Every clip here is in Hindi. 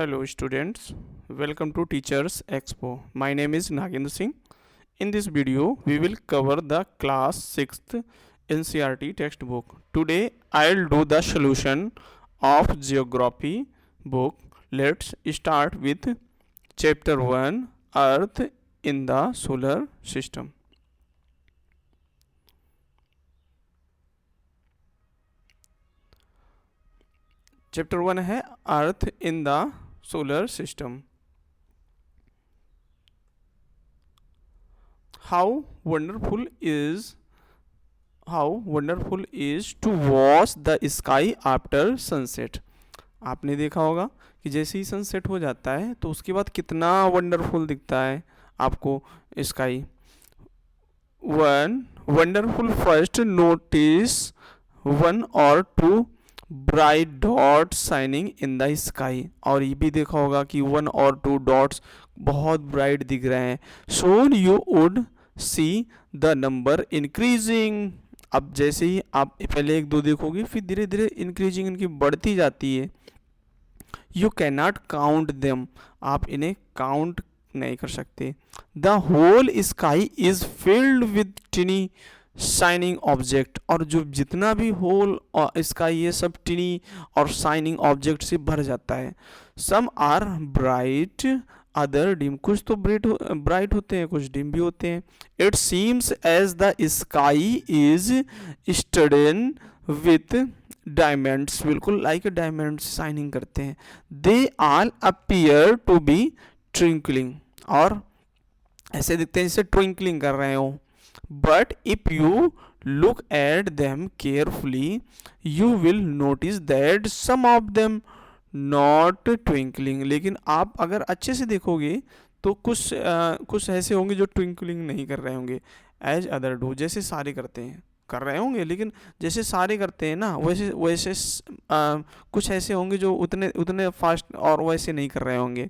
Hello students, welcome to Teachers Expo. My name is Nagendra Singh. In this video, we will cover the class 6th NCERT textbook. Today, I'll do the solution of geography book. Let's start with chapter 1, Earth in the solar system. Chapter 1 है earth in the solar system. How wonderful is to watch the sky after sunset. आपने देखा होगा कि जैसे ही सनसेट हो जाता है तो उसके बाद कितना वंडरफुल दिखता है आपको sky. Wonderful first notice one और two bright dots shining in the sky. और ये भी देखा होगा कि 1 और 2 डॉट्स बहुत ब्राइट दिख रहे हैं. Soon you would see the number increasing. अब जैसे ही आप पहले 1 2 देखोगे फिर धीरे धीरे इंक्रीजिंग इनकी बढ़ती जाती है. You can not count them. आप इन्हें काउंट नहीं कर सकते. The whole sky is filled with tiny shining object. और जो जितना भी होल स्काई ये सब टिनी और शाइनिंग ऑब्जेक्ट से भर जाता है. Some are bright other dim. कुछ तो ब्राइट होते हैं, कुछ डिम भी होते हैं. It seems as the sky is studded with diamonds. बिल्कुल लाइक डायमंड्स शाइनिंग करते हैं. They all appear to be twinkling. और ऐसे दिखते हैं जैसे ट्विंकलिंग कर रहे हो. But if you look at them carefully, you will notice that some of them not twinkling. लेकिन आप अगर अच्छे से देखोगे तो कुछ ऐसे होंगे जो ट्विंकलिंग नहीं कर रहे होंगे. As other do. जैसे सारे करते हैं, कर रहे होंगे लेकिन जैसे सारे करते हैं ना वैसे वैसे कुछ ऐसे होंगे जो उतने उतने फास्ट और वैसे नहीं कर रहे होंगे.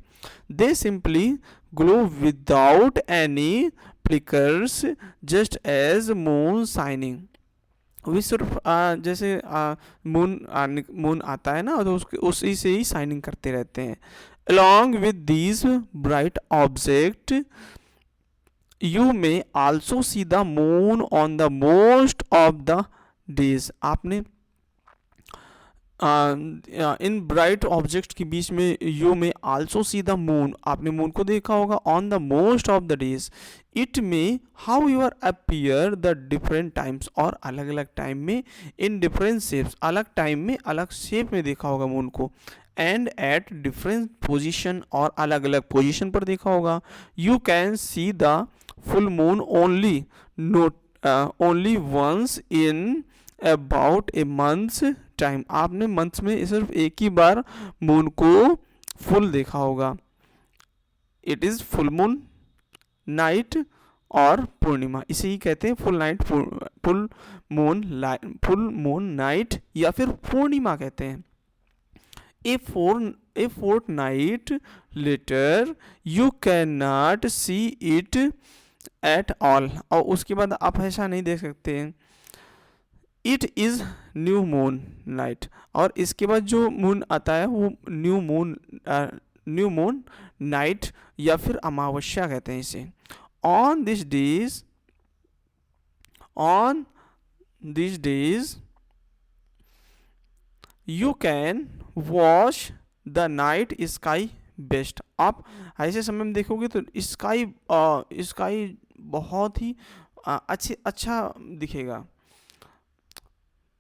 They simply glow without any flickers just as moon shining. सिर्फ जैसे मून आता है ना तो उसी से ही शाइनिंग करते रहते हैं. Along with these bright object you may also see the moon on the most of the days. आपने इन ब्राइट ऑब्जेक्ट के बीच में you may also see the moon. आपने मून को देखा होगा on the most of the days. It may how your appear the different times. और अलग अलग टाइम में इन डिफरेंट शेप्स. अलग टाइम में अलग शेप में देखा होगा मून को. And at different position. और अलग अलग पोजिशन पर देखा होगा. You can see the full moon only once in about a months time. आपने मंथ्स में सिर्फ एक ही बार मून को फुल देखा होगा. It is full moon night और पूर्णिमा. इसे ही कहते हैं फुल मून नाइट या फिर पूर्णिमा कहते हैं. A fortnight later you can not see it at all. और उसके बाद आप ऐसा नहीं देख सकते हैं. It is new moon night. और इसके बाद जो मून आता है वो न्यू मून नाइट या फिर अमावस्या कहते हैं इसे. On this days you can watch the night sky best. आप ऐसे समय में देखोगे तो स्काई बहुत ही अच्छा दिखेगा.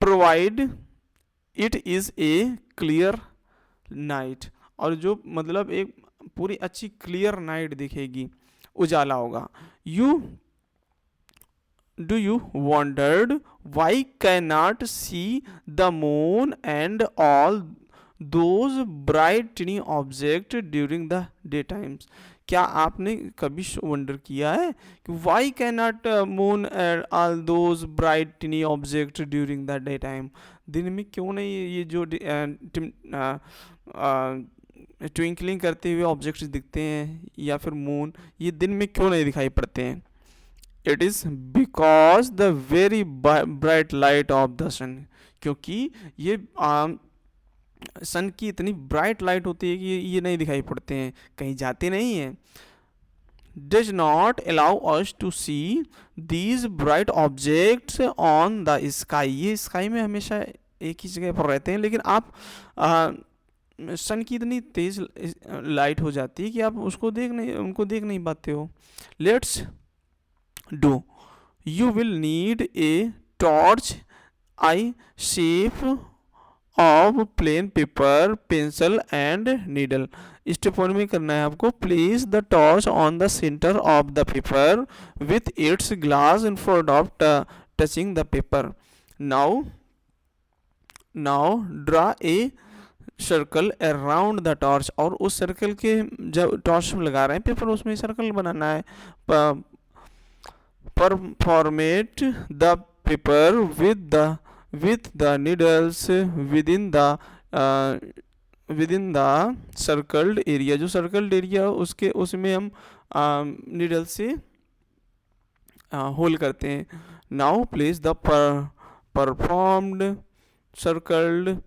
Provide it is a clear night. और जो मतलब एक पूरी अच्छी क्लियर नाइट दिखेगी, उजाला होगा. Do you wondered why can not see the moon and all those bright tiny object during the day times. क्या आपने कभी वंडर किया है कि why can not moon and all those bright tiny object during the day time. दिन में क्यों नहीं ये जो ट्विंकलिंग करते हुए ऑब्जेक्ट्स दिखते हैं या फिर मून, ये दिन में क्यों नहीं दिखाई पड़ते हैं. It is because the very bright light of the sun. क्योंकि ये सन की इतनी ब्राइट लाइट होती है कि ये नहीं दिखाई पड़ते हैं, कहीं जाते नहीं हैं। Does not allow us to see these bright objects on the sky. ये स्काई में हमेशा एक ही जगह पर रहते हैं, लेकिन आप सन की इतनी तेज लाइट हो जाती है कि आप उनको देख नहीं पाते हो। Let's do, you will need a torch, I shape of plain paper, pencil and needle. Step 1 में करना है आपको, place the torch on the centre of the paper with its glass in front of touching the paper. Now draw a circle around the torch, और उस सर्कल के जब टॉर्च लगा रहे हैं पेपर उसमें सर्कल बनाना है। Format the paper with the needles within the circled area। जो circled area उसमें हम needle से होल करते हैं। now place the performed circled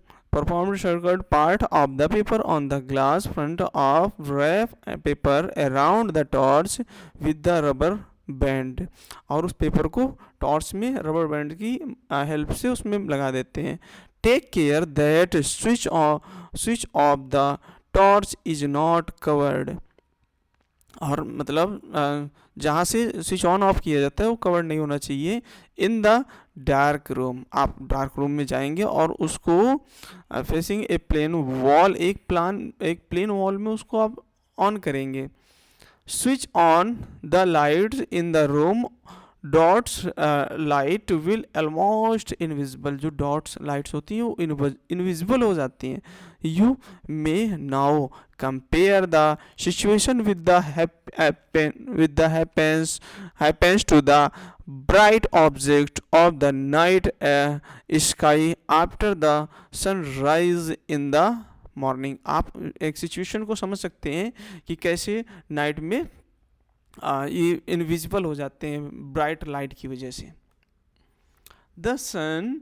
part of the paper on the glass front of, wrap paper around the torch with the rubber band, और उस पेपर को टॉर्च में रबर बैंड की हेल्प से उसमें लगा देते हैं। Take care that switch off the torch is not covered, और मतलब जहाँ से स्विच ऑन ऑफ किया जाता है वो कवर नहीं होना चाहिए। इन द डार्क रूम, आप डार्क रूम में जाएंगे और उसको फेसिंग ए प्लेन वॉल, एक प्लेन वॉल में उसको आप ऑन करेंगे। Switch on the lights in the room, dots light will almost invisible. जो डॉट्स लाइट्स होती हैं वो इनविजिबल हो जाती हैं। You may now compare the situation with the happens to the bright object of the night sky after the sunrise in the morning. आप एक सिचुएशन को समझ सकते हैं कि कैसे नाइट में ये इनविजिबल हो जाते हैं ब्राइट लाइट की वजह से। The sun,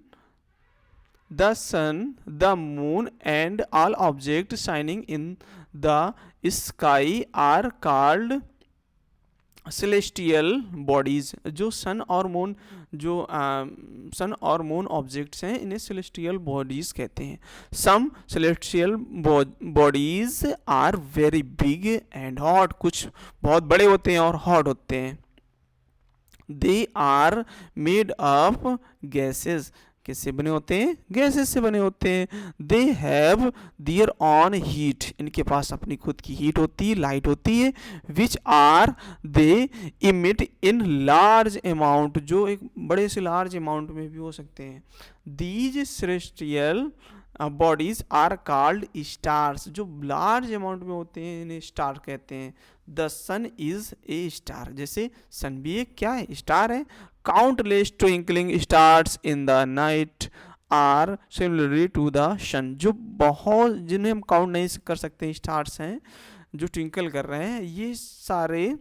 the moon and all object shining in the sky are called celestial bodies. जो सन और मून ऑब्जेक्ट्स हैं इन्हें सेलेस्टियल बॉडीज कहते हैं। Some celestial bodies are very big and hot, कुछ बहुत बड़े होते हैं और हॉट होते हैं। They are made of gases, किससे बने होते हैं? गैसेस से बने होते हैं। They have their own heat, इनके पास अपनी खुद की हीट होती है, लाइट होती है। Which are they emit in large amount, जो एक बड़े से लार्ज अमाउंट में भी हो सकते हैं। These celestial bodies are called stars, जो लार्ज अमाउंट में होते हैं इन्हें स्टार कहते हैं। The sun is a star, जैसे सन भी एक क्या है? स्टार है। Countless twinkling stars in the night are similarly to the sun, जो बहुत जिन्हें हम काउंट नहीं कर सकते स्टार्स हैं जो ट्विंकल कर रहे हैं, ये सारे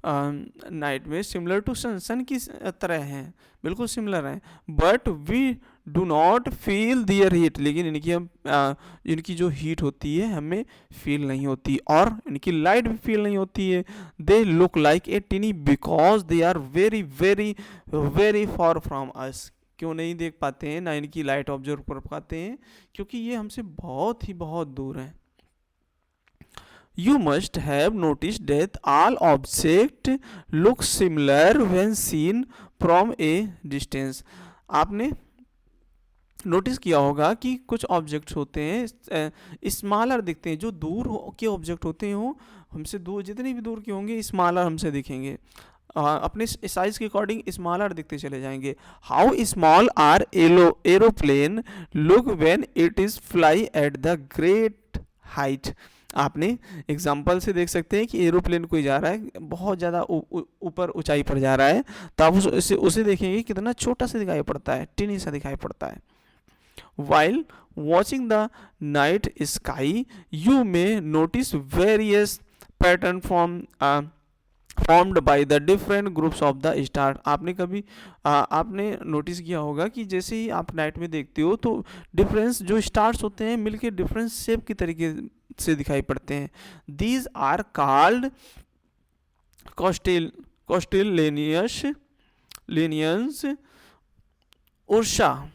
नाइट में सिमिलर टू सन की तरह हैं, बिल्कुल सिमिलर हैं। But we do not feel their heat, लेकिन इनकी जो हीट होती है हमें फील नहीं होती और इनकी लाइट भी फील नहीं होती है। They look like a tiny because they are very very very far from us. क्यों नहीं देख पाते हैं, ना इनकी लाइट ऑब्जर्व कर पाते हैं, क्योंकि ये हमसे बहुत ही बहुत दूर हैं। You must have noticed that all objects look similar when seen from a distance. आपने नोटिस किया होगा कि कुछ ऑब्जेक्ट्स होते हैं स्मॉलर दिखते हैं, जो दूर के ऑब्जेक्ट होते हैं वो हमसे दूर, जितनी भी दूर के होंगे स्मॉलर हमसे दिखेंगे, अपने साइज के अकॉर्डिंग स्मॉलर दिखते चले जाएंगे। How small are aeroplane look when it is fly at the great height. आपने एग्जाम्पल से देख सकते हैं कि एरोप्लेन कोई जा रहा है बहुत ज़्यादा ऊपर ऊंचाई पर जा रहा है, तो आप उसे देखेंगे कितना छोटा सा दिखाई पड़ता है, टिनी सा दिखाई पड़ता है। While watching the night sky, you may notice various pattern from formed by the different groups of the star. आपने कभी आपने नोटिस किया होगा कि जैसे ही आप नाइट में देखते हो तो डिफरेंस जो स्टार्स होते हैं मिलके डिफरेंस शेप की तरीके से दिखाई पड़ते हैं। These are called constellations, Ursa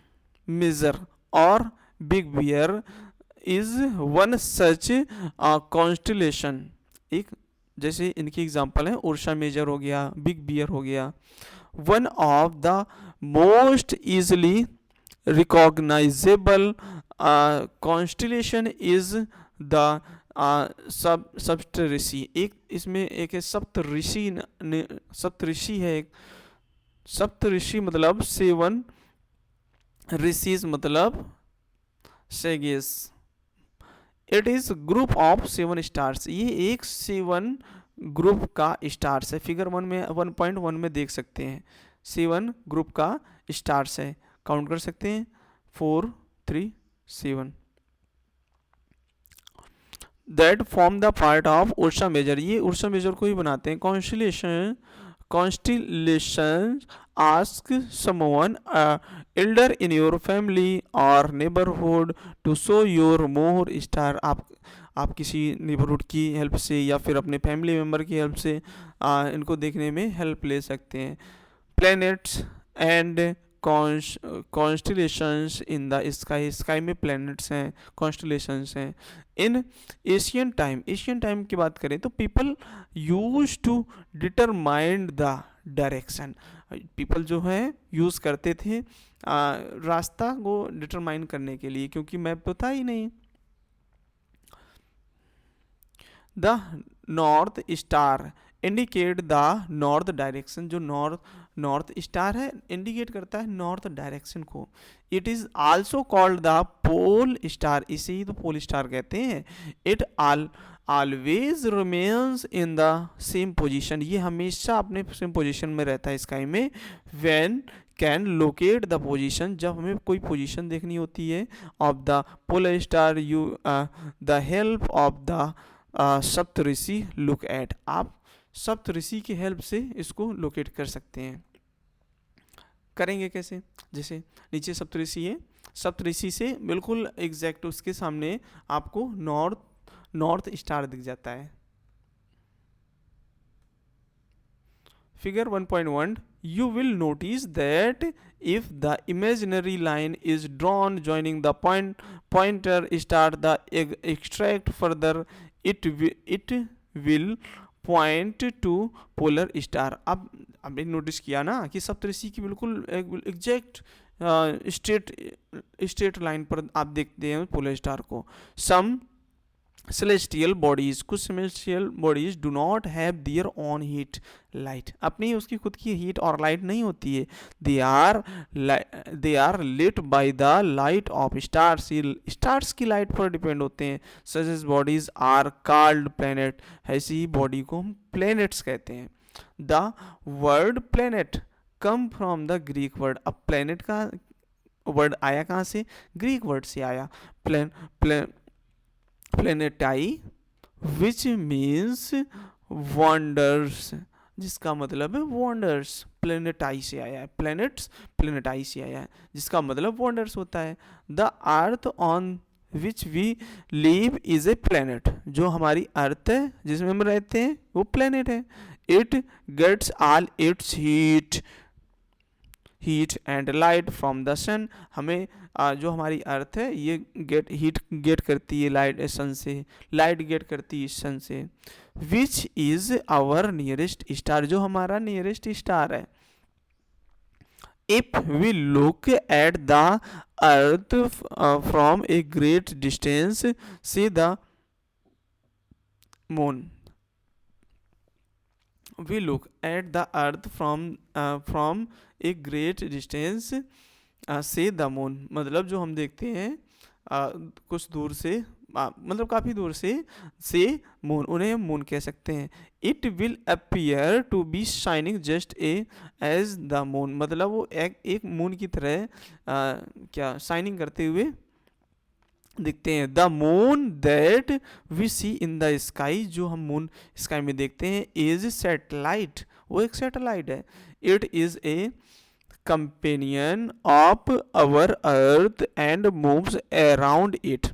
Major और big bear is one such constellation. एक जैसे इनकी एग्जांपल है उर्सा मेजर हो गया, बिग बियर हो गया। One of the most easily recognizable constellation is the Saptarishi. एक इसमें एक है सप्तऋषि, सप्तऋषि है एक। सप्तऋषि मतलब 7 ऋषिज मतलब सेगेस। It is group of 7 stars. ये एक 7 ग्रुप का स्टार्स है। फिगर 1 में 1.1 में देख सकते हैं 7 ग्रुप का स्टार्स है। काउंट कर सकते हैं 4 3 7 that form the part of Ursa Major. ये उर्सा मेजर को ही बनाते हैं। Constellation ask someone elder in your family और neighbourhood to show your more star. आप किसी नेबरहुड की हेल्प से या फिर अपने फैमिली मेम्बर की हेल्प से इनको देखने में हेल्प ले सकते हैं। Planets and constellations in the sky. Sky में प्लैनेट्स हैं, कॉन्स्टिलेशंस हैं। इन एशियन टाइम की बात करें तो people used to determine the direction. People जो है यूज़ करते थे रास्ता को डिटरमाइन करने के लिए, क्योंकि मैप तो था ही नहीं। The north star indicate the north direction. जो नॉर्थ स्टार है इंडिकेट करता है नॉर्थ डायरेक्शन को। It is also called the pole star. इसे ही तो पोल स्टार कहते हैं। It always remains in the same position. ये हमेशा अपने सेम पोजीशन में रहता है स्काई में। When can locate the position. जब हमें कोई पोजीशन देखनी होती है of the polar star you the help of the Saptarishi look at. आप सप्तऋषि की हेल्प से इसको लोकेट कर सकते हैं। करेंगे कैसे? जैसे नीचे सप्तऋषि है, सप्तऋषि से बिल्कुल एग्जैक्ट उसके सामने आपको नॉर्थ स्टार दिख जाता है। Figure 1.1 you will notice that if the imaginary line is drawn joining the pointer star the extract further it will point to polar star। अब आपने नोटिस किया ना कि सप्तऋषि की बिल्कुल एग्जैक्ट स्ट्रेट लाइन पर आप देखते हैं पोलर स्टार को। सम सेलेस्टियल बॉडीज, कुछ celestial bodies do not have their own heat light. अपनी उसकी खुद की हीट और लाइट नहीं होती है। They are lit by the light of stars. Stars की लाइट पर डिपेंड होते हैं। Such as bodies are called planet. ऐसी बॉडी को हम प्लैनेट्स कहते हैं। The word planet come from the Greek word. अब प्लैनेट का वर्ड आया कहाँ से? ग्रीक वर्ड से आया। प्लेनेटाई विच मीन्स वंडर्स, जिसका मतलब है वंडर्स। प्लेनेटाई से आया है, प्लैनेट्स प्लेनेटाई से आया है, जिसका मतलब वंडर्स होता है। The earth on which we live is a planet. जो हमारी अर्थ है जिसमें हम रहते हैं वो प्लेनेट है। It gets all its heat and light from the sun. हमें जो हमारी अर्थ है ये हीट गेट करती है लाइट सन से, लाइट गेट करती है सन से। Which is our nearest star. जो हमारा नियरेस्ट स्टार है। If we look at the earth from a great distance see the moon. we look at the earth from a great distance say the moon। मतलब जो हम देखते हैं कुछ दूर से मतलब काफ़ी दूर से मून, उन्हें मून कह सकते हैं। It will appear to be shining just as the moon. मतलब वो एक मून की तरह क्या शाइनिंग करते हुए दिखते हैं। The moon that we see in the sky, जो हम मून स्काई में देखते हैं, इज सैटेलाइट, वो एक सैटेलाइट है। It is a companion of our earth and moves around it.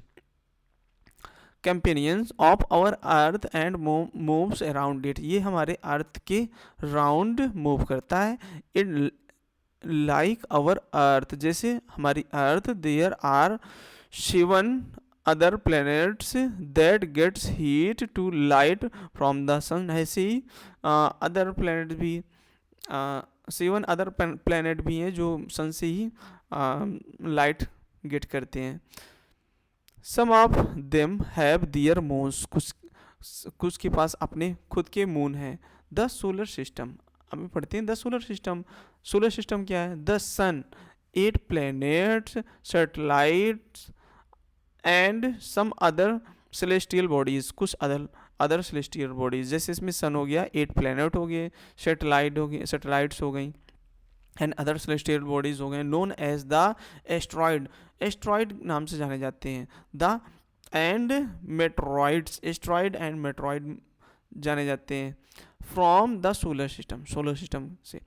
Companions of our earth and moves around it, ये हमारे अर्थ के राउंड मूव करता है। इट लाइक आवर अर्थ, जैसे हमारी earth, there are 7 other planets that gets heat to light from the sun. ऐसे ही अदर प्लैनेट भी 7 अदर प्लैनेट भी हैं जो सन से ही लाइट गेट करते हैं। Some of them have their moons, कुछ के पास अपने खुद के मून हैं। द सोलर सिस्टम, अभी पढ़ते हैं the solar system. Solar system क्या है? The sun, 8 planets, satellites and some other celestial bodies, कुछ अदर सेलेस्टियल बॉडीज। जैसे इसमें सन हो गया, 8 प्लैनेट हो गए, सैटेलाइट्स हो गई, एंड अदर सेलेस्टियल बॉडीज हो गए, known as the asteroid, asteroid नाम से जाने जाते हैं। The and meteoroids, asteroid and meteoroid जाने जाते हैं। From the solar system, solar system से।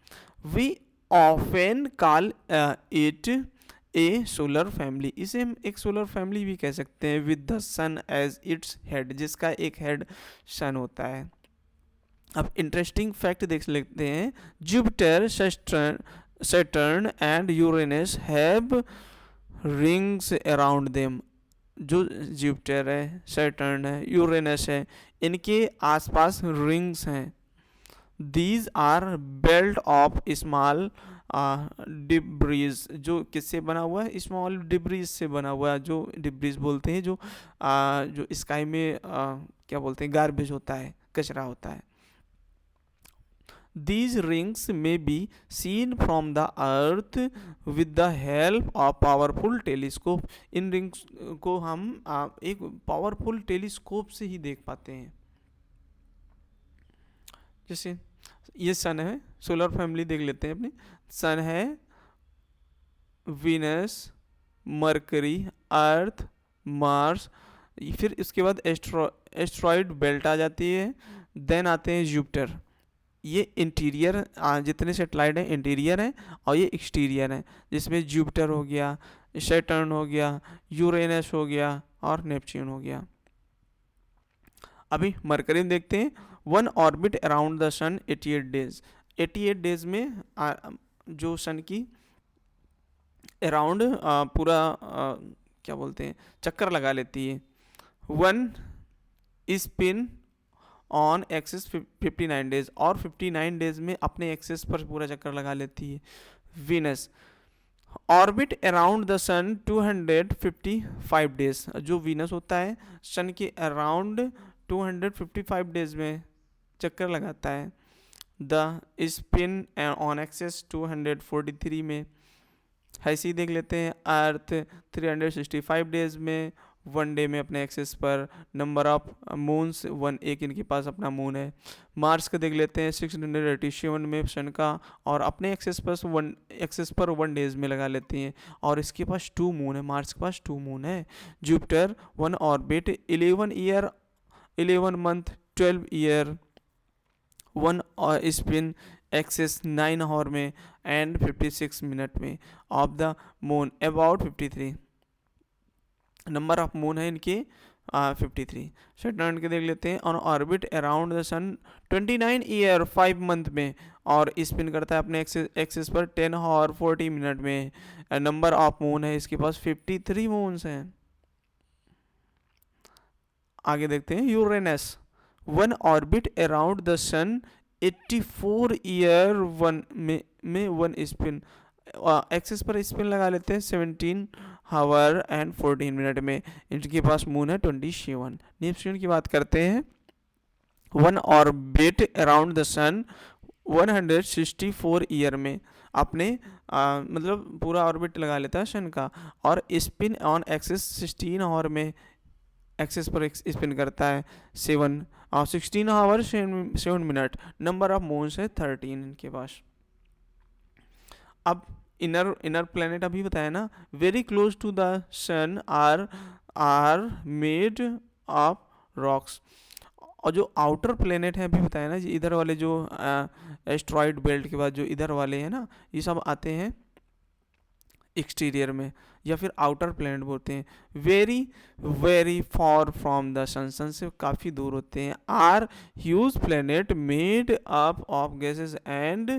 We often call it a solar family, इसे हम एक सोलर फैमिली भी कह सकते हैं। With the sun as its head, जिसका एक हेड सन होता है। अब इंटरेस्टिंग फैक्ट देख लेते हैं। Jupiter, Saturn and Uranus have rings around them, जो जुपिटर है, सैटर्न है, यूरेनस है, इनके आसपास रिंग्स हैं। These are belt of small debris, जो किससे बना हुआ है? स्मॉल डिब्रीज से बना हुआ है, जो डिब्रीज बोलते हैं जो स्काई में क्या बोलते हैं, गार्बेज होता है, कचरा होता है। These rings may be seen from the earth with the help of powerful telescope, in rings को हम एक पावरफुल टेलीस्कोप से ही देख पाते हैं। जैसे ये सन है, सोलर फैमिली देख लेते हैं अपनी। सन है, वीनस, मरकरी, अर्थ, मार्स, फिर इसके बाद एस्ट्रॉइड बेल्ट आ जाती है, देन आते हैं जुपिटर। ये इंटीरियर, जितने सेटेलाइट हैं इंटीरियर हैं और ये एक्सटीरियर हैं, जिसमें जुपिटर हो गया, सैटर्न हो गया, यूरेनस हो गया और नेपच्यून हो गया। अभी मरकरी में देखते हैं। One orbit around the sun 88 days, 88 days में जो सन की अराउंड पूरा क्या बोलते हैं, चक्कर लगा लेती है। One spin on axis 59 days, और 59 डेज में अपने एक्सिस पर पूरा चक्कर लगा लेती है। Venus orbit around the sun 255 days, जो वीनस होता है सन के अराउंड 255 डेज में चक्कर लगाता है। द स्पिन ऑन एक्सिस 243 में। ऐसे ही देख लेते हैं अर्थ 365 डेज में, 1 डे में अपने एक्सिस पर। नंबर ऑफ मून्स 1, एक इनके पास अपना मून है। मार्स का देख लेते हैं 687 में सन का, और अपने एक्सिस पर 1 डेज में लगा लेती हैं, और इसके पास 2 मून है, मार्स के पास 2 मून है। Jupiter 1 orbit 11 year 11 month 12 year, 1 spin axis 9 hour में एंड 56 मिनट में। Of the moon about 53, number of moon है इनके 53। सैटर्न के देख लेते हैं। On orbit around the sun 29 year 5 month में, और स्पिन करता है अपने एक्सिस पर 10 और 40 मिनट में। नंबर ऑफ मून है इसके पास 53 मून्स हैं। आगे देखते हैं Uranus. 1 orbit around the sun 84 year 1 में 1 स्पिन, एक्सिस पर स्पिन लगा लेते हैं 17 आवर एंड 14 मिनट में। इनके पास मून है 27। नेपच्यून की बात करते हैं। 1 orbit around the sun 164 year में, अपने मतलब पूरा ऑर्बिट लगा लेता है सन का, और स्पिन ऑन एक्सिस 16 आवर में एक्सिस पर स्पिन करता है 16 hour 7 minute. Number of moons है 13 इनके पास। अब इनर प्लेनेट अभी बताया ना, very close to the sun are made of rocks. और जो आउटर प्लेनेट है अभी बताया ना, इधर वाले जो एस्ट्रॉइड बेल्ट के बाद जो इधर वाले हैं ना, ये सब आते हैं एक्सटीरियर में, या फिर आउटर प्लेनेट बोलते हैं। Very very far from the sun, sun से काफ़ी दूर होते हैं। Are huge planet made up of gases and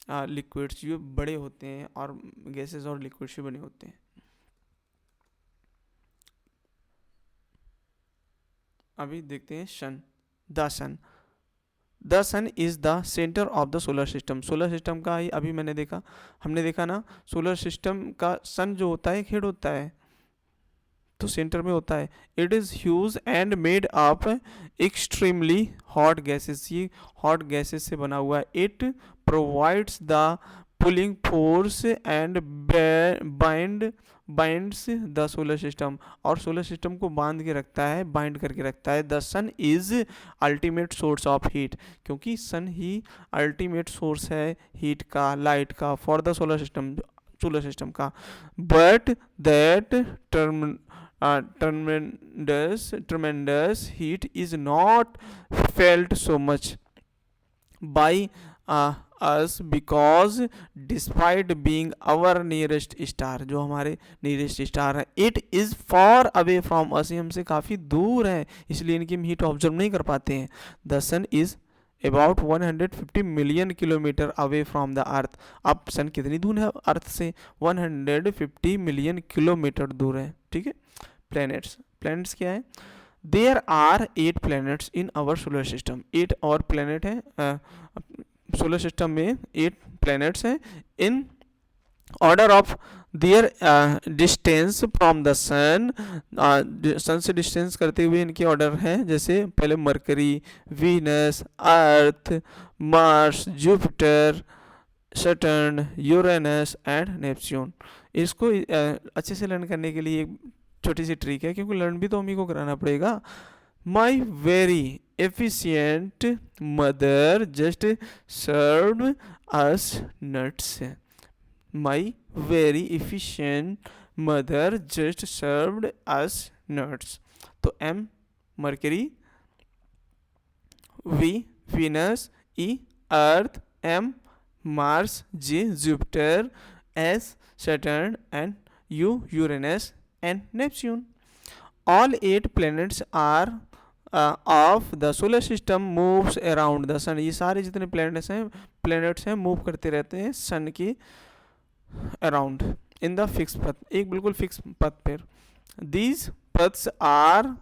liquids, ये बड़े होते हैं और गैसेस और लिक्विड्स से बने होते हैं। अभी देखते हैं sun. The sun is the centre of the solar system. Solar system का ही अभी हमने देखा ना, सोलर सिस्टम का सन जो होता है एक हेड होता है, तो सेंटर में होता है। It is huge and made up extremely hot gases, ये हॉट गैसेस से बना हुआ है। It provides the pulling force and binds the solar system, और सोलर सिस्टम को बांध के रखता है, बाइंड करके रखता है। The sun is ultimate source of heat, क्योंकि सन ही अल्टीमेट सोर्स है हीट का, लाइट का, फॉर द सोलर सिस्टम का। But that tremendous heat is not felt so much by us because despite being our nearest star, जो हमारे nearest star है, it is far away from us, ये हमसे काफ़ी दूर है, इसलिए इनकी हम हीट ऑब्जर्व नहीं कर पाते हैं। The sun is about 150 million kilometre away from the earth. अब सन कितनी दूर है अर्थ से? 150 मिलियन किलोमीटर दूर है, ठीक है। प्लैनेट्स क्या है? There are 8 planets in our solar system. 8 और प्लैनेट है सोलर सिस्टम में, 8 प्लैनेट्स हैं। In order of their distance from the sun, sun से डिस्टेंस करते हुए इनके ऑर्डर हैं, जैसे पहले Mercury, Venus, earth, Mars, Jupiter, Saturn, Uranus and Neptune. इसको अच्छे से लर्न करने के लिए एक छोटी सी ट्रिक है, क्योंकि लर्न भी तो हमें को कराना पड़ेगा। My very efficient mother just served us nuts. My very efficient mother just served us nuts. तो M Mercury, V Venus, E earth, M Mars, J Jupiter, S Saturn and U Uranus and Neptune. All 8 planets are of the solar system moves around the sun. ये सारे जितने planets हैं मूव करते रहते हैं सन के अराउंड इन द फिक्स पथ, एक बिल्कुल फिक्स पथ पर। These paths are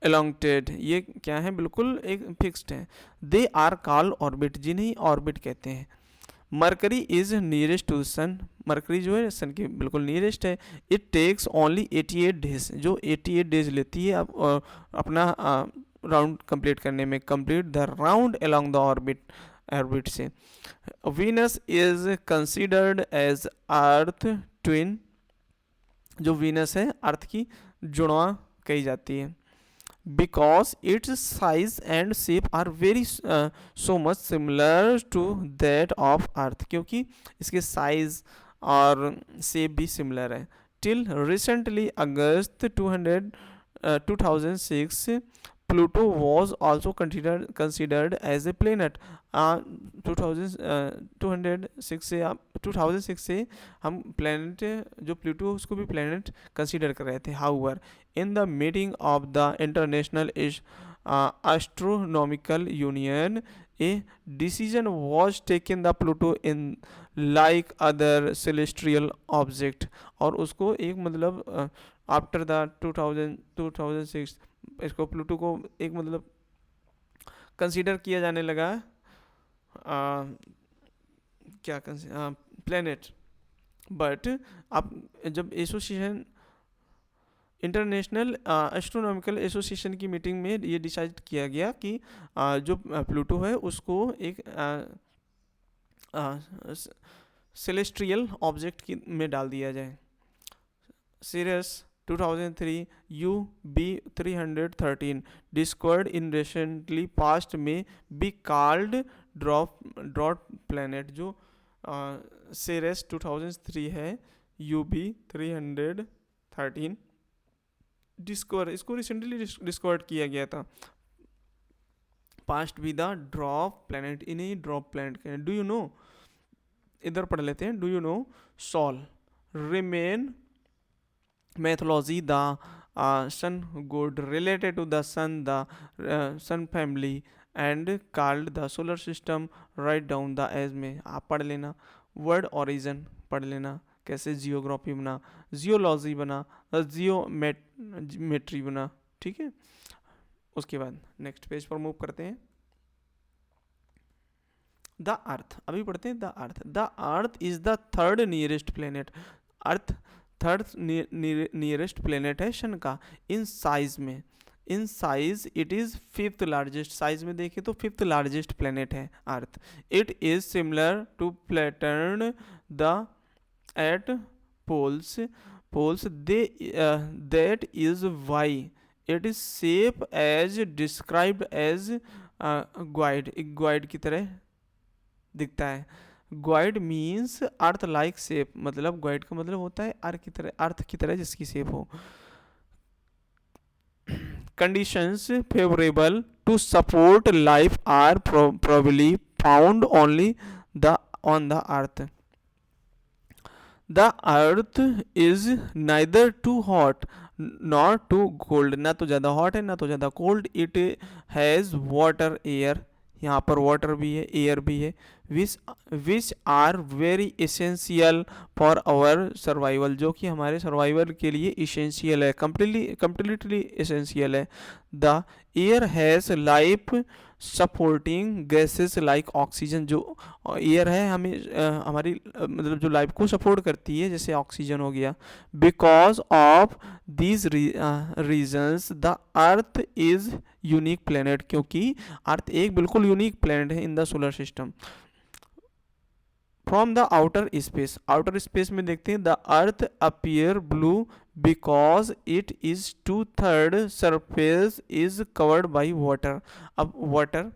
elongated, ये क्या है? बिल्कुल एक फिक्स्ड है। They are called orbit, जिन्हें ऑर्बिट कहते हैं। Mercury is nearest to sun, Mercury जो है सन के बिल्कुल नियरेस्ट है। इट टेक्स ओनली 88 डेज, जो 88 डेज लेती है अपना राउंड कंप्लीट करने में। Complete the round along the orbit से। Venus is considered as earth twin, जो वीनस है अर्थ की जुड़वा कही जाती है। because its size and shape are very so much similar to that of earth, क्योंकि इसके साइज और शेप भी सिमिलर है। Till recently August 2006 Pluto was also considered as a planet. 2006 से हम प्लेनेट जो प्लूटो उसको भी प्लेनेट कंसिडर कर रहे थे। However in the meeting of the International Astronomical Union, a decision was taken the Pluto in like other celestial object, और उसको एक मतलब आफ्टर द 2006 इसको प्लूटो को एक मतलब कंसीडर किया जाने लगा क्या प्लेनेट। बट अब जब एसोसिएशन इंटरनेशनल एस्ट्रोनॉमिकल एसोसिएशन की मीटिंग में ये डिसाइड किया गया कि जो प्लूटो है उसको एक सेलेस्ट्रियल ऑब्जेक्ट में डाल दिया जाए। Ceres 2003 UB313 discovered in recently past में बी कॉल्ड ड्रॉट प्लैनेट, जो सेरेस 2003 है, UB 313 डिस्कवर, इसको रिसेंटली डिस्कवर किया गया था। Past be the dwarf planet, इन्हें ड्रॉप प्लैनेट कहते हैं। डू यू नो, इधर पढ़ लेते हैं। Do you know Sol Roman mythology the sun god related to the sun family and called the solar system, write down the age में आप पढ़ लेना। वर्ड ओरिजिन पढ़ लेना, कैसे जियोग्राफी बना, जियोलॉजी बना, जियोमेट्री बना, ठीक है। उसके बाद नेक्स्ट पेज पर मूव करते हैं। द अर्थ, अभी पढ़ते हैं the earth. The earth is the third nearest planet, earth third nearest planet है सन का इन साइज में। In size it is fifth largest, size में देखें तो फिफ्थ लार्जेस्ट प्लेनेट है earth. It is similar to pattern the at poles that is why it is shape as described as guide की तरह दिखता है। guide means earth like shape, मतलब guide का मतलब होता है अर्थ की तरह जिसकी शेप हो। conditions favorable to support life are probably found only on the earth. The earth is neither too hot nor too cold, ना तो ज़्यादा हॉट है ना तो ज़्यादा cold. It has water air, यहाँ पर वाटर भी है एयर भी है, which are very essential for our survival, जो कि हमारे सर्वाइवल के लिए इसेंशियल है, कम्प्लीटली एसेंशियल है। The air has life supporting gases like oxygen, जो एयर है हमें हमारी मतलब जो लाइफ को सपोर्ट करती है, जैसे ऑक्सीजन हो गया। Because of these reasons the earth is unique planet, क्योंकि अर्थ एक बिल्कुल यूनिक प्लेनेट है in the solar system. From the outer space में देखते हैं the earth appear blue because it is 2/3 surface is covered by water. अब वाटर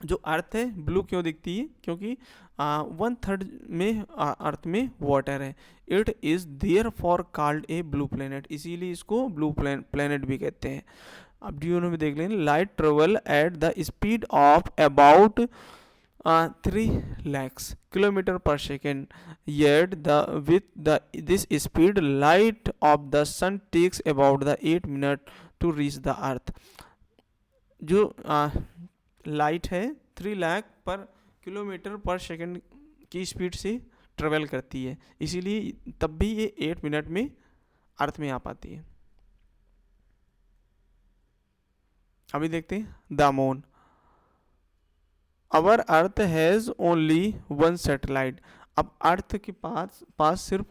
जो अर्थ है ब्लू क्यों दिखती है, क्योंकि 1/3 में अर्थ में वाटर है। It is therefore called a blue planet, इसीलिए इसको ब्लू प्लेनेट भी कहते हैं। अब डी में देख लें, light travel at the speed of about 3 lakhs kilometer per second, yet this speed light of the sun takes about the 8 minutes to reach the earth। जो लाइट है 3 लाख पर किलोमीटर पर सेकंड की स्पीड से ट्रेवल करती है, इसीलिए तब भी ये 8 मिनट में अर्थ में आ पाती है। अभी देखते हैं the moon. Our earth has only 1 satellite, अब अर्थ के पास सिर्फ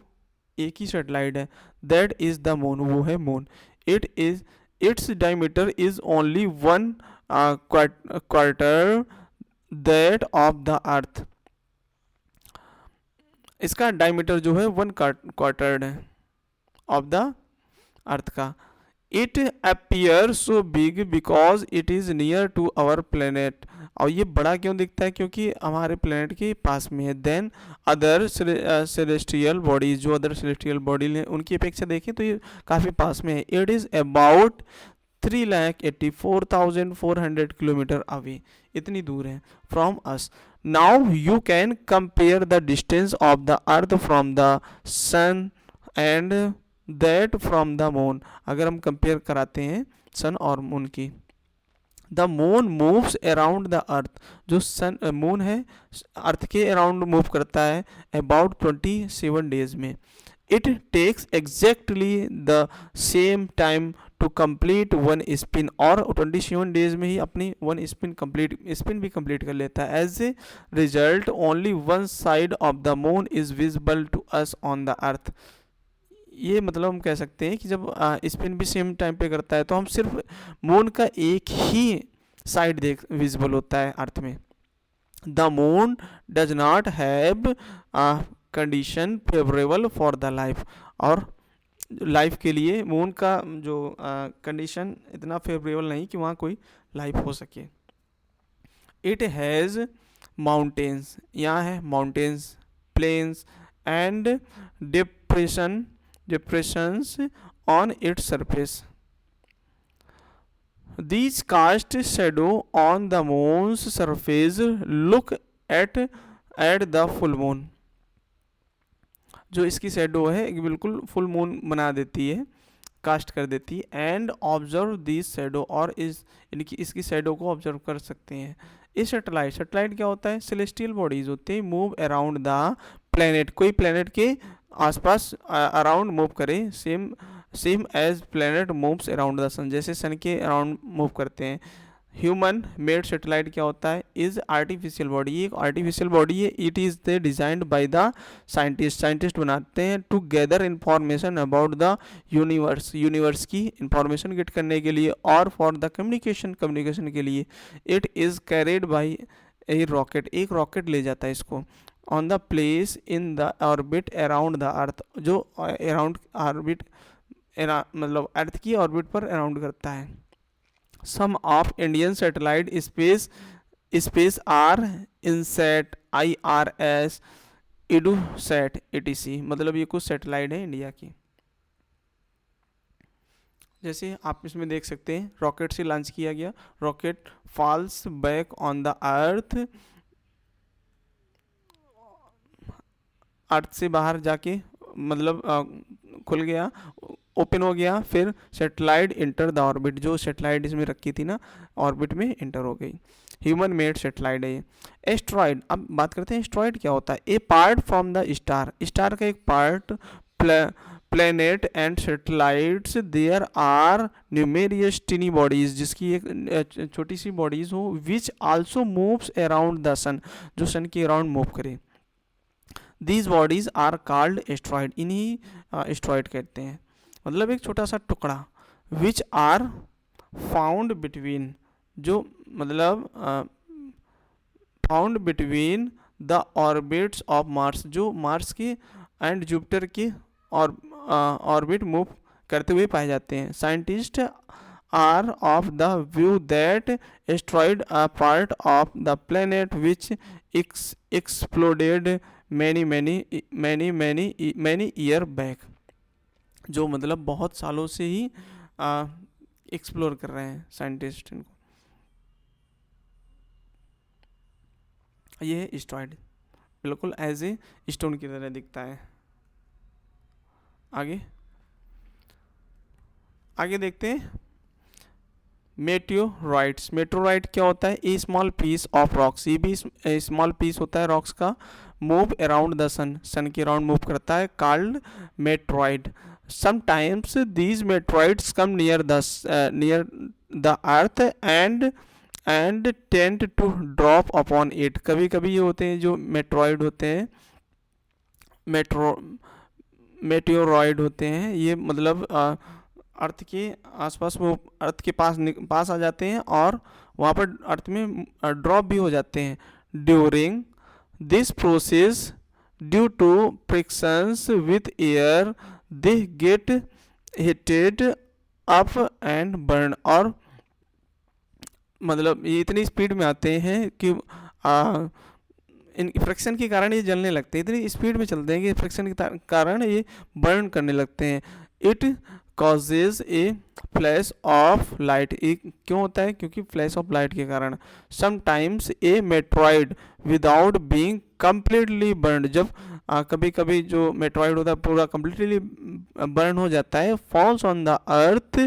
एक ही सैटेलाइट है, दैट इज द मून, वो है moon. Its diameter is only 1 quarter that of the अर्थ, इसका डायमीटर जो है 1 क्वार्टर है ऑफ द अर्थ का। It appear so big because it is near to our planet, और ये बड़ा क्यों दिखता है, क्योंकि हमारे प्लेनेट के पास में है। देन अदर सेलेस्टियल बॉडीज, जो अदर सेलेस्टियल बॉडी हैं उनकी अपेक्षा देखें तो ये काफ़ी पास में है। It is about 3,84,400 kilometre away, इतनी दूर है from us. Now you can compare the distance of the earth from the sun and that from the moon, अगर हम कंपेयर कराते हैं सन और मून की। The moon moves around the earth, जो सन मून है अर्थ के अराउंड मूव करता है अबाउट 27 डेज में। It takes exactly the same time to complete 1 spin, और 27 डेज में ही अपनी 1 स्पिन भी कंप्लीट कर लेता है। As a result only 1 side of the moon is visible to us on the earth. ये मतलब हम कह सकते हैं कि जब स्पिन भी सेम टाइम पे करता है तो हम सिर्फ मून का एक ही साइड विजिबल होता है अर्थ में। The moon does not have condition favourable for the life, और लाइफ के लिए मून का जो कंडीशन इतना फेवरेबल नहीं कि वहाँ कोई लाइफ हो सके। इट हैज़ माउंटेन्स, यहाँ है mountains plains and depressions on its surface. These cast shadow on the moon's surface. Look at the full moon. जो इसकी शेडो है बिल्कुल फुल मून बना देती है, कास्ट कर देती है। एंड ऑब्जर्व दिस शेडो, और इसकी शेडो को ऑब्जर्व कर सकते हैं। इस सैटेलाइट क्या होता है? सेलेस्टियल बॉडीज होते हैं, मूव अराउंड द प्लेनेट, कोई प्लेनेट के आसपास अराउंड मूव करे, same as planet moves around the sun, जैसे सन के अराउंड मूव करते हैं। ह्यूमन मेड सैटेलाइट क्या होता है? इज आर्टिफिशियल बॉडी, ये एक आर्टिफिशियल बॉडी है। It is the designed by the scientist बनाते हैं to gather information about the universe की इंफॉर्मेशन गेट करने के लिए, और फॉर द कम्युनिकेशन के लिए। It is carried by a rocket, एक रॉकेट ले जाता है इसको, on the place in the orbit around the earth, जो अराउंड ऑर्बिट मतलब अर्थ की ऑर्बिट पर अराउंड करता है। Some of Indian satellite space are INSAT, IRS, EDUSAT, ETC, मतलब ये कुछ सैटेलाइट है इंडिया की। जैसे आप इसमें देख सकते हैं, रॉकेट से लॉन्च किया गया, rocket falls back on the अर्थ से बाहर जाके मतलब खुल गया, ओपन हो गया, फिर सैटेलाइट इंटर द ऑर्बिट, जो सैटेलाइट इसमें रखी थी ना ऑर्बिट में इंटर हो गई। ह्यूमन मेड सैटेलाइट है ये। एस्ट्रॉइड, अब बात करते हैं एस्ट्रॉइड क्या होता है। A part from the star का एक part, planet and satellites, there are numerous tiny bodies, जिसकी एक छोटी सी बॉडीज हो, which also moves around the sun, जो सन के अराउंड मूव करे। These bodies are called asteroid, इन्हीं एस्ट्रॉइड कहते हैं। मतलब एक छोटा सा टुकड़ा, विच आर फाउंड बिटवीन, जो मतलब found between the orbits of Mars, जो मार्स की एंड जुपिटर की ऑर्बिट मूव करते हुए पाए जाते हैं। Scientist are of the view that asteroid a part of the planet which exploded many year back, जो मतलब बहुत सालों से ही एक्सप्लोर कर रहे हैं साइंटिस्ट इनको। ये है एस्ट्रॉइड, बिल्कुल एज ए स्टोन की तरह दिखता है। आगे देखते हैं मेटेओराइट क्या होता है? ए स्मॉल पीस ऑफ रॉक्स, ये भी स्मॉल पीस होता है रॉक्स का, मूव अराउंड द सन के अराउंड मूव करता है, called meteorite. Sometimes these meteorites come near the earth and tend to drop upon it, कभी कभी ये होते हैं जो मेटेओराइड होते हैं, मेटेओराइड होते हैं, ये मतलब अर्थ के आसपास, वो अर्थ के पास आ जाते हैं और वहाँ पर अर्थ में ड्रॉप भी हो जाते हैं। During this process, due to frictions with air, they get heated up and burn, और मतलब ये इतनी स्पीड में आते हैं कि इन फ्रिक्शन के कारण ये जलने लगते हैं, इतनी स्पीड में चलते हैं कि फ्रिक्शन के कारण ये बर्न करने लगते हैं। It causes A flash of light, एक क्यों होता है? क्योंकि फ्लैश ऑफ लाइट के कारण। Sometimes a meteoroid without being completely burn, जब कभी कभी जो मेटेओराइड होता है पूरा कम्प्लीटली बर्न हो जाता है, falls on the earth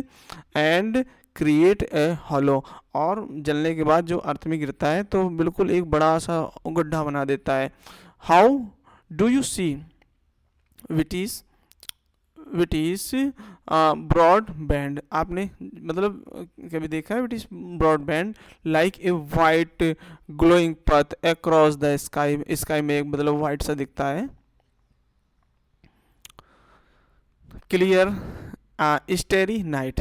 and create a hollow, और जलने के बाद जो अर्थ में गिरता है तो बिल्कुल एक बड़ा सा गड्ढा बना देता है। How do you see it is broad band, आपने मतलब कभी देखा है? It is broad band like a white glowing path across the sky में एक मतलब वाइट सा दिखता है। क्लियर स्टेरी नाइट,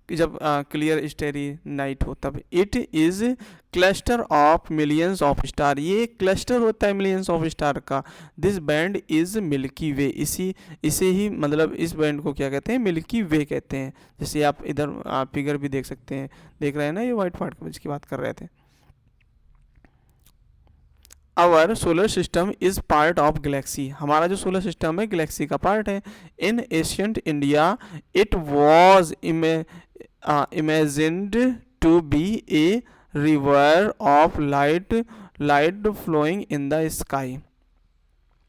जब क्लियर स्टेरी नाइट हो तब। It is cluster of millions of star, ये क्लस्टर होता है मिलियंस ऑफ स्टार का। This band is Milky Way, इसे ही मतलब इस बैंड को क्या कहते हैं? मिल्की वे कहते हैं। जैसे आप इधर फिगर भी देख सकते हैं, देख रहे हैं ना, ये वाइट पार्ट जिसकी बात कर रहे थे। Our solar system is part of galaxy, हमारा जो सोलर सिस्टम है गैलेक्सी का पार्ट है। In ancient India it was imagined to be a river of light flowing in the sky.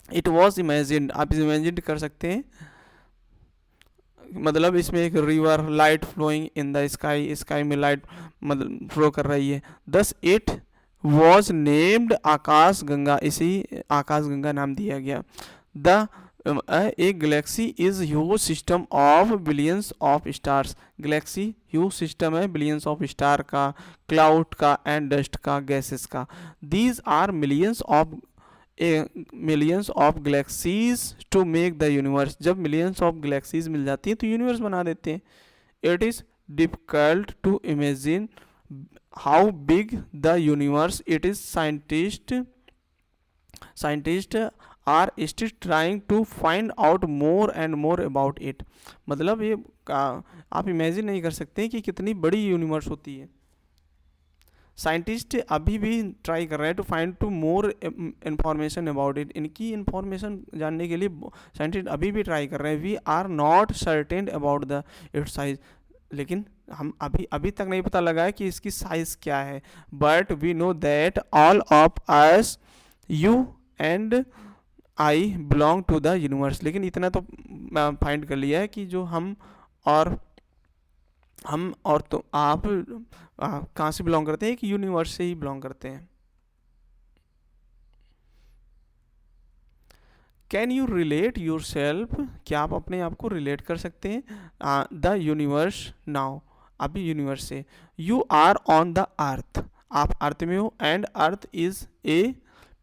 It was imagined, आप इमेजिन कर सकते हैं, मतलब इसमें एक river light flowing in the sky, sky में लाइट मतलब फ्लो कर रही है। Thus it was named Akash Ganga, इसी आकाश गंगा नाम दिया गया। The a galaxy is huge system of billions of stars, galaxy huge system है बिलियंस ऑफ स्टार का, क्लाउड का एंड डस्ट का, गैसेस का। These are millions of galaxies to make the universe, जब मिलियंस ऑफ गैलेक्सीज मिल जाती हैं तो यूनिवर्स बना देते हैं। It is difficult to imagine how big the universe it is, scientist are still trying to find out more and more about it, मतलब ये आप इमेजिन नहीं कर सकते कि कितनी बड़ी यूनिवर्स होती है। साइंटिस्ट अभी भी ट्राई कर रहे हैं to find to more information about it, इनकी इंफॉर्मेशन जानने के लिए साइंटिस्ट अभी भी ट्राई कर रहे हैं। We are not certain about the it size, लेकिन हम अभी तक नहीं पता लगा है कि इसकी साइज क्या है। But we know that all of us, you and I belong to the universe, लेकिन इतना तो फाइंड कर लिया है कि जो हम और तो आप कहाँ से बिलोंग करते हैं, एक यूनिवर्स से ही बिलोंग करते हैं। Can you relate yourself, क्या आप अपने आप को रिलेट कर सकते हैं द यूनिवर्स नाउ, अभी यूनिवर्स से। You are on the earth, आप अर्थ में हो, and earth is a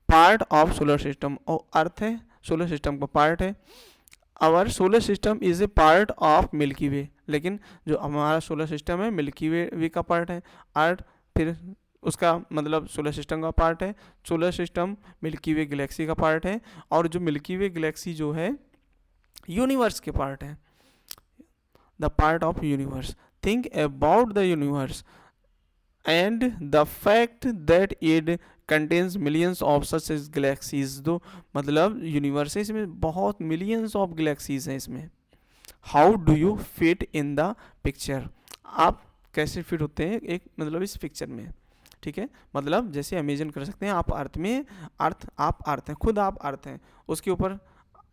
part of solar system, और अर्थ है सोलर सिस्टम का पार्ट है। Our solar system is a part of Milky Way, लेकिन जो हमारा सोलर सिस्टम है मिल्की वे का पार्ट है। अर्थ फिर उसका मतलब सोलर सिस्टम का पार्ट है। सोलर सिस्टम मिल्की वे गैलेक्सी का पार्ट है, और जो मिल्की वे गैलेक्सी जो है यूनिवर्स के पार्ट है, the part of universe. Think about the universe and the fact that it contains millions of such galaxies, दो मतलब यूनिवर्स है, इसमें बहुत मिलियंस ऑफ गैलेक्सीज हैं इसमें। How do you fit in the picture, आप कैसे फिट होते हैं एक मतलब इस पिक्चर में, ठीक है। मतलब जैसे इमेजिन कर सकते हैं आप अर्थ में, आप अर्थ हैं, खुद आप अर्थ हैं, उसके ऊपर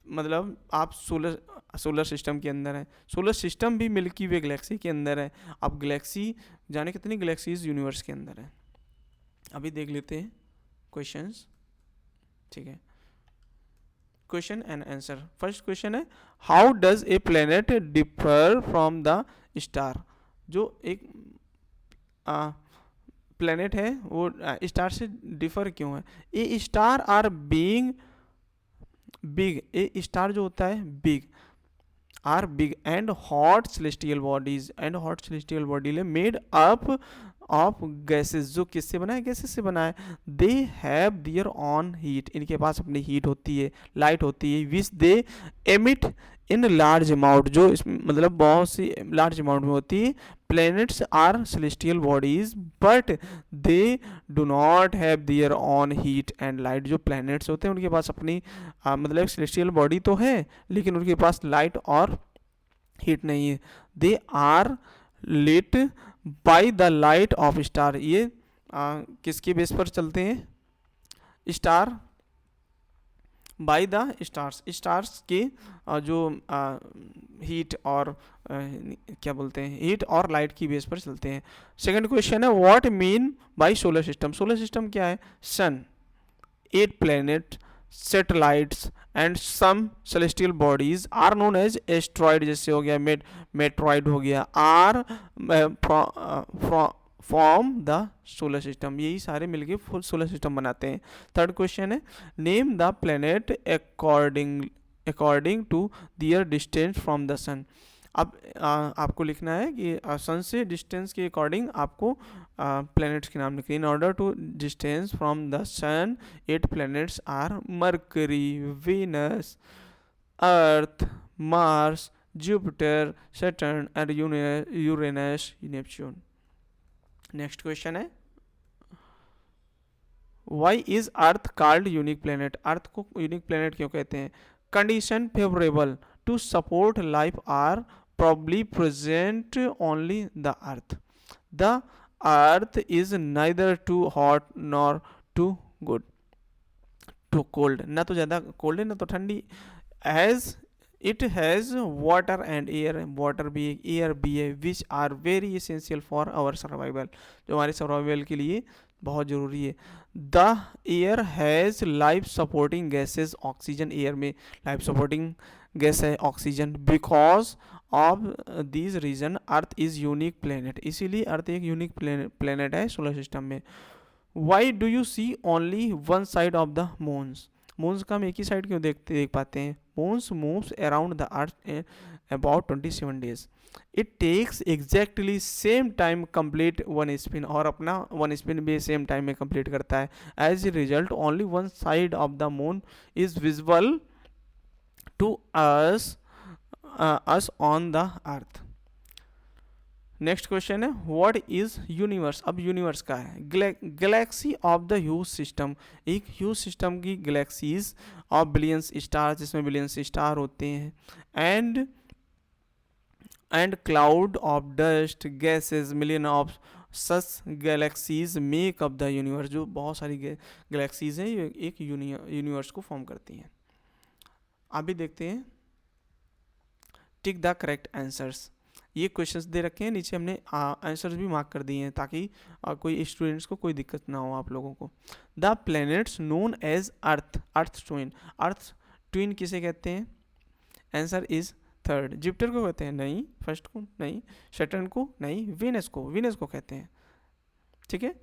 मतलब आप सोलर सिस्टम के अंदर है, सोलर सिस्टम भी मिल्की वे गैलेक्सी के अंदर है। अब गैलेक्सी जाने कितनी गैलेक्सीज यूनिवर्स के अंदर है। अभी देख लेते हैं क्वेश्चंस, ठीक है। Question and answer. First question है how does a planet differ from the star, जो एक प्लेनेट है वो स्टार से डिफर क्यों है। A star are being big, a star जो होता है big, are big and hot celestial bodies, and hot celestial body made up of gases, जो किससे बना है, गैसेस से बना है। They have their own heat, इनके पास अपनी हीट होती है, लाइट होती है, which they emit in large amount, जो इसमें मतलब बहुत सी लार्ज अमाउंट में होती है। Planets are celestial bodies but they do not have their own heat and light, जो प्लैनेट्स होते हैं उनके पास अपनी मतलब सेलेस्टियल बॉडी तो है, लेकिन उनके पास लाइट और हीट नहीं है। They are lit by the light of star, ये किसके बेस पर चलते हैं, star, by the stars, stars के जो हीट और क्या बोलते हैं, हीट और लाइट की बेस पर चलते हैं। सेकंड क्वेश्चन है what mean by solar system, solar system क्या है। Sun, 8 planet, satellites and some celestial bodies are known as asteroid, जैसे हो गया मेट्रॉइड हो गया, are form the solar system, यही सारे मिलके फुल सोलर सिस्टम बनाते हैं। थर्ड क्वेश्चन है name the planet according to their distance from the sun. अब आपको लिखना है कि सन से डिस्टेंस के अकॉर्डिंग आपको प्लैनेट्स के नाम लिखने। In order to distance from the sun 8 planets are Mercury, Venus, earth, Mars, Jupiter, Saturn and Uranus, Neptune. Next question है why is earth called unique planet, earth को यूनिक प्लेनेट क्यों कहते हैं? Condition favourable to support life are probably present only the earth. The earth is neither too hot nor too good, too cold, ना तो ज़्यादा कोल्ड है ना तो ठंडी, as it has water and air, water भी है air भी है, which are very essential for our survival, जो हमारे सर्वाइवल के लिए बहुत ज़रूरी है. The air has life supporting gases, oxygen air में लाइफ सपोर्टिंग गैस है oxygen. Because of this reason earth is unique planet, इसीलिए अर्थ एक यूनिक प्लेनेट है सोलर सिस्टम में. Why do you see only one side of the moons, moons का हम एक ही साइड क्यों देख पाते हैं? Moons moves around the earth about 27 days. It takes exactly same time complete one spin, और अपना वन स्पिन भी सेम टाइम में कंप्लीट करता है. As a result only one side of the moon is visible to us on the earth. Next question है व्हाट इज यूनिवर्स. अब यूनिवर्स का है galaxy of the huge system, एक ह्यूज सिस्टम की गैलेक्सीज ऑफ बिलियंस स्टार, जिसमें बिलियंस स्टार होते हैं. And cloud of dust gases million of such galaxies make up the universe, जो बहुत सारी गैलेक्सीज हैं ये एक यूनिवर्स को फॉर्म करती हैं. अभी देखते हैं टिक द करेक्ट आंसर्स. ये क्वेश्चंस दे रखे हैं, नीचे हमने आंसर्स भी मार्क कर दिए हैं ताकि कोई स्टूडेंट्स को कोई दिक्कत ना हो आप लोगों को. The planets known as earth, earth twin, earth twin किसे कहते हैं? Answer is third. जुपिटर को कहते हैं? नहीं. फर्स्ट को नहीं. सैटर्न को नहीं. वीनस को कहते हैं. ठीक है.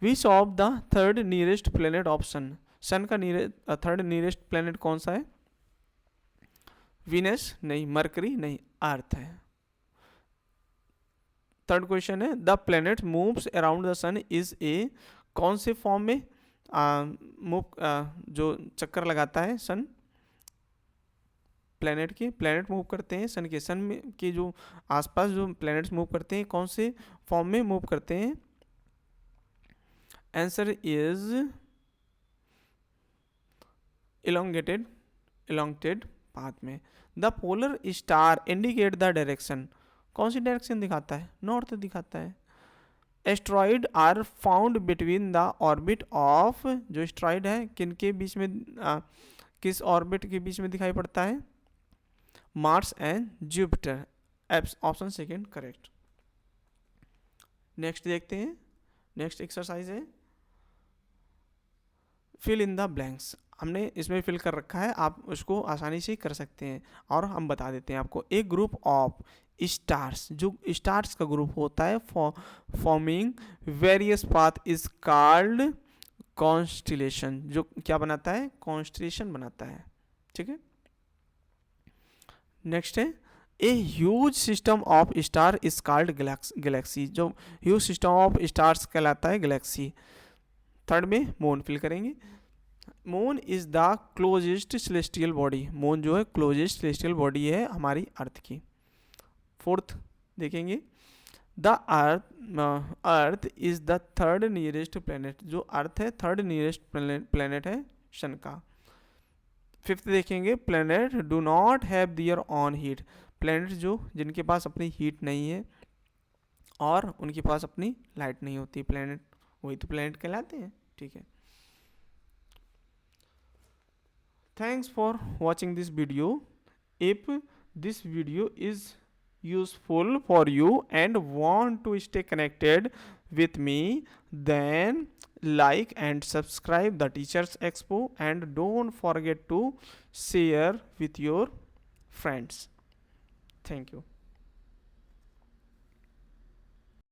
Which of the third nearest planet of sun, sun का थर्ड नियरेस्ट प्लैनेट कौन सा है? वीनस नहीं. मरकरी नहीं. अर्थ है. थर्ड क्वेश्चन है the planet moves around the sun is a, कौन से फॉर्म में जो चक्कर लगाता है सन, प्लैनेट मूव करते हैं सन के, सन में के जो आसपास जो प्लैनेट्स मूव करते हैं कौन से फॉर्म में मूव करते हैं? आंसर इज इलोंगेटेड पाथ में. The polar star indicate the direction, कौन सी डायरेक्शन दिखाता है? नॉर्थ दिखाता है. Asteroid are found between the orbit of, जो एस्ट्रॉइड है किन के बीच में किस ऑर्बिट के बीच में दिखाई पड़ता है? Mars and Jupiter. Option second correct. Next देखते हैं. नेक्स्ट एक्सरसाइज है फिल इन द ब्लैंक्स. हमने इसमें फिल कर रखा है, आप उसको आसानी से कर सकते हैं और हम बता देते हैं आपको. एक ग्रुप ऑफ स्टार्स, जो स्टार्स का ग्रुप होता है forming various path is called constellation, जो क्या बनाता है? कॉन्स्टिलेशन बनाता है. ठीक है. नेक्स्ट है a huge system of star is called Galaxy, जो ह्यूज सिस्टम ऑफ स्टार्स कहलाता है गैलेक्सी. थर्ड में मून फिल करेंगे. Moon is the closest celestial body, moon जो है क्लोजेस्ट सेलेस्टियल बॉडी है हमारी अर्थ की. फोर्थ देखेंगे the earth is the third nearest planet, जो अर्थ है थर्ड नियरेस्ट प्लैनेट है सन का. फिफ्थ देखेंगे planet do not have their own heat, planet जो जिनके पास अपनी हीट नहीं है और उनके पास अपनी लाइट नहीं होती, प्लैनेट वही तो प्लैनेट कहलाते हैं. ठीक है. Thanks for watching this video. If this video is useful for you and want to stay connected with me, then like and subscribe the Teachers Expo and don't forget to share with your friends. Thank you.